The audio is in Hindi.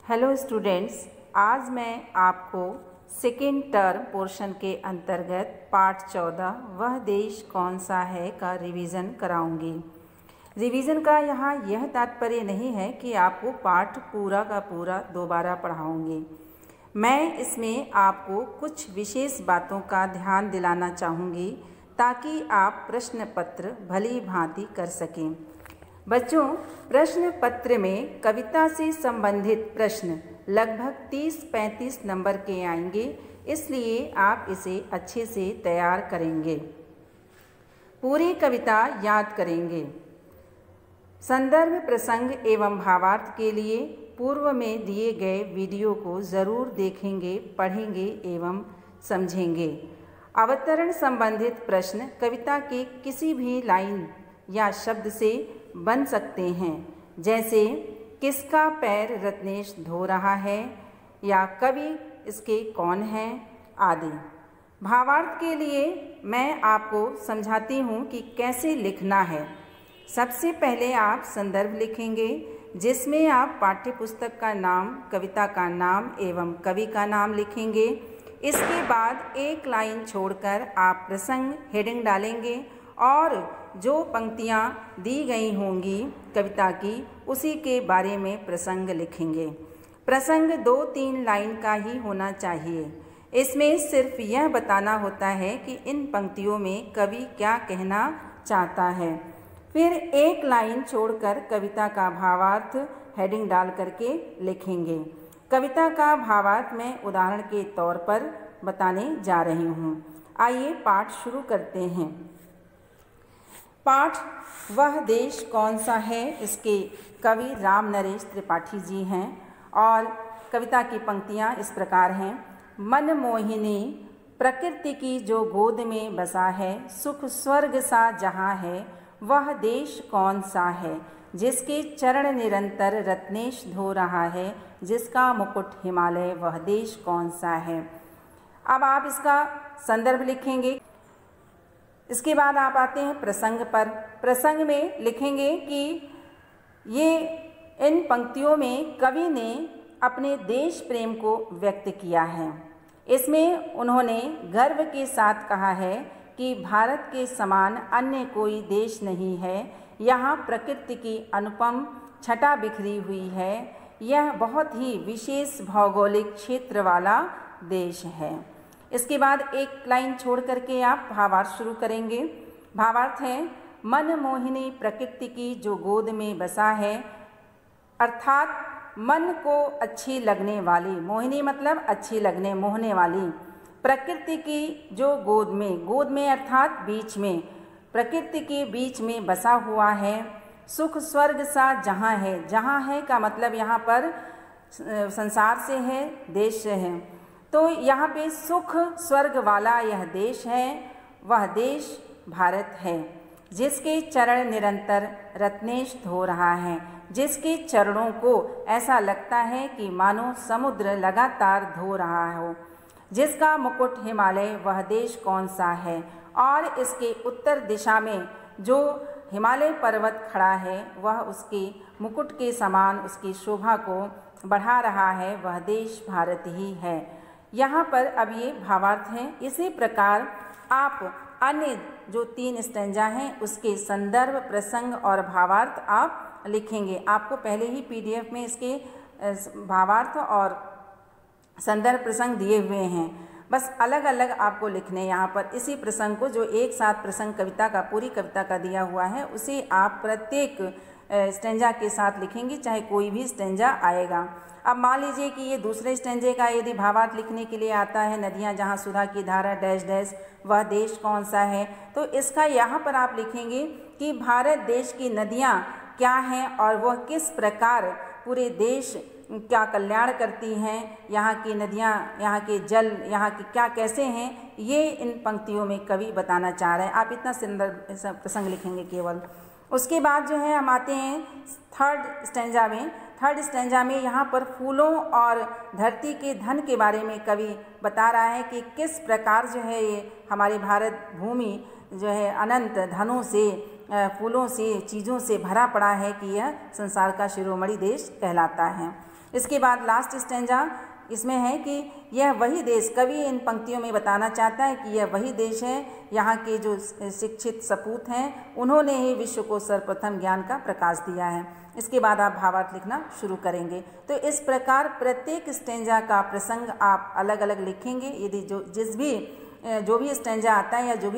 हेलो स्टूडेंट्स, आज मैं आपको सेकेंड टर्म पोर्शन के अंतर्गत पाठ 14 वह देश कौन सा है का रिवीजन कराऊंगी। रिवीजन का यहाँ यह तात्पर्य नहीं है कि आपको पाठ पूरा का पूरा दोबारा पढ़ाऊंगी। मैं इसमें आपको कुछ विशेष बातों का ध्यान दिलाना चाहूँगी ताकि आप प्रश्न पत्र भली भांति कर सकें। बच्चों, प्रश्न पत्र में कविता से संबंधित प्रश्न लगभग 30-35 नंबर के आएंगे, इसलिए आप इसे अच्छे से तैयार करेंगे। पूरी कविता याद करेंगे। संदर्भ, प्रसंग एवं भावार्थ के लिए पूर्व में दिए गए वीडियो को ज़रूर देखेंगे, पढ़ेंगे एवं समझेंगे। अवतरण संबंधित प्रश्न कविता के किसी भी लाइन या शब्द से बन सकते हैं, जैसे किसका पैर रत्नेश धो रहा है या कवि इसके कौन हैं आदि। भावार्थ के लिए मैं आपको समझाती हूँ कि कैसे लिखना है। सबसे पहले आप संदर्भ लिखेंगे, जिसमें आप पाठ्य पुस्तक का नाम, कविता का नाम एवं कवि का नाम लिखेंगे। इसके बाद एक लाइन छोड़कर आप प्रसंग हेडिंग डालेंगे और जो पंक्तियाँ दी गई होंगी कविता की, उसी के बारे में प्रसंग लिखेंगे। प्रसंग 2-3 लाइन का ही होना चाहिए। इसमें सिर्फ यह बताना होता है कि इन पंक्तियों में कवि क्या कहना चाहता है। फिर एक लाइन छोड़कर कविता का भावार्थ हेडिंग डाल करके लिखेंगे। कविता का भावार्थ मैं उदाहरण के तौर पर बताने जा रही हूँ। आइए पाठ शुरू करते हैं। पाठ वह देश कौन सा है, इसके कवि राम नरेश त्रिपाठी जी हैं और कविता की पंक्तियाँ इस प्रकार हैं। मनमोहिनी प्रकृति की जो गोद में बसा है, सुख स्वर्ग सा जहाँ है, वह देश कौन सा है, जिसके चरण निरंतर रत्नेश धो रहा है, जिसका मुकुट हिमालय, वह देश कौन सा है। अब आप इसका संदर्भ लिखेंगे। इसके बाद आप आते हैं प्रसंग पर। प्रसंग में लिखेंगे कि ये इन पंक्तियों में कवि ने अपने देश प्रेम को व्यक्त किया है। इसमें उन्होंने गर्व के साथ कहा है कि भारत के समान अन्य कोई देश नहीं है। यहाँ प्रकृति की अनुपम छटा बिखरी हुई है। यह बहुत ही विशेष भौगोलिक क्षेत्र वाला देश है। इसके बाद एक लाइन छोड़ करके आप भावार्थ शुरू करेंगे। भावार्थ है, मनमोहिनी प्रकृति की जो गोद में बसा है, अर्थात मन को अच्छी लगने वाली, मोहिनी मतलब अच्छी लगने, मोहने वाली, प्रकृति की जो गोद में अर्थात बीच में, प्रकृति के बीच में बसा हुआ है। सुख स्वर्ग सा जहाँ है, जहाँ है का मतलब यहाँ पर संसार से है, देश से है। तो यहाँ पे सुख स्वर्ग वाला यह देश है, वह देश भारत है, जिसके चरण निरंतर रत्नेश धो रहा है, जिसके चरणों को ऐसा लगता है कि मानो समुद्र लगातार धो रहा हो, जिसका मुकुट हिमालय, वह देश कौन सा है। और इसके उत्तर दिशा में जो हिमालय पर्वत खड़ा है, वह उसके मुकुट के समान उसकी शोभा को बढ़ा रहा है, वह देश भारत ही है। यहाँ पर अब ये भावार्थ हैं। इसी प्रकार आप अन्य जो 3 स्टैंजा हैं उसके संदर्भ, प्रसंग और भावार्थ आप लिखेंगे। आपको पहले ही PDF में इसके भावार्थ और संदर्भ प्रसंग दिए हुए हैं, बस अलग अलग आपको लिखने। यहाँ पर इसी प्रसंग को जो एक साथ प्रसंग कविता का, पूरी कविता का दिया हुआ है, उसे आप प्रत्येक स्टैंजा के साथ लिखेंगे, चाहे कोई भी स्टैंजा आएगा। अब मान लीजिए कि ये दूसरे स्टैंजे का यदि भावार्थ लिखने के लिए आता है, नदियाँ जहाँ सुधा की धारा डैश डैश, वह देश कौन सा है, तो इसका यहाँ पर आप लिखेंगे कि भारत देश की नदियाँ क्या हैं और वह किस प्रकार पूरे देश क्या कल्याण करती हैं, यहाँ की नदियाँ, यहाँ के जल, यहाँ की क्या कैसे हैं, ये इन पंक्तियों में कवि बताना चाह रहे हैं। आप इतना सुंदर प्रसंग लिखेंगे केवल। उसके बाद जो है हम आते हैं थर्ड स्टैंजा में। थर्ड स्टैंजा में यहाँ पर फूलों और धरती के धन के बारे में कवि बता रहा है कि किस प्रकार जो है ये हमारी भारत भूमि जो है अनंत धनों से, फूलों से, चीज़ों से भरा पड़ा है कि यह संसार का शिरोमणि देश कहलाता है। इसके बाद लास्ट स्टेंजा इसमें है कि यह वही देश, कवि इन पंक्तियों में बताना चाहता है कि यह वही देश है, यहाँ के जो शिक्षित सपूत हैं उन्होंने ही विश्व को सर्वप्रथम ज्ञान का प्रकाश दिया है। इसके बाद आप भावार्थ लिखना शुरू करेंगे। तो इस प्रकार प्रत्येक स्टेंजा का प्रसंग आप अलग अलग लिखेंगे। यदि जो भी स्टेंजा आता है या जो भी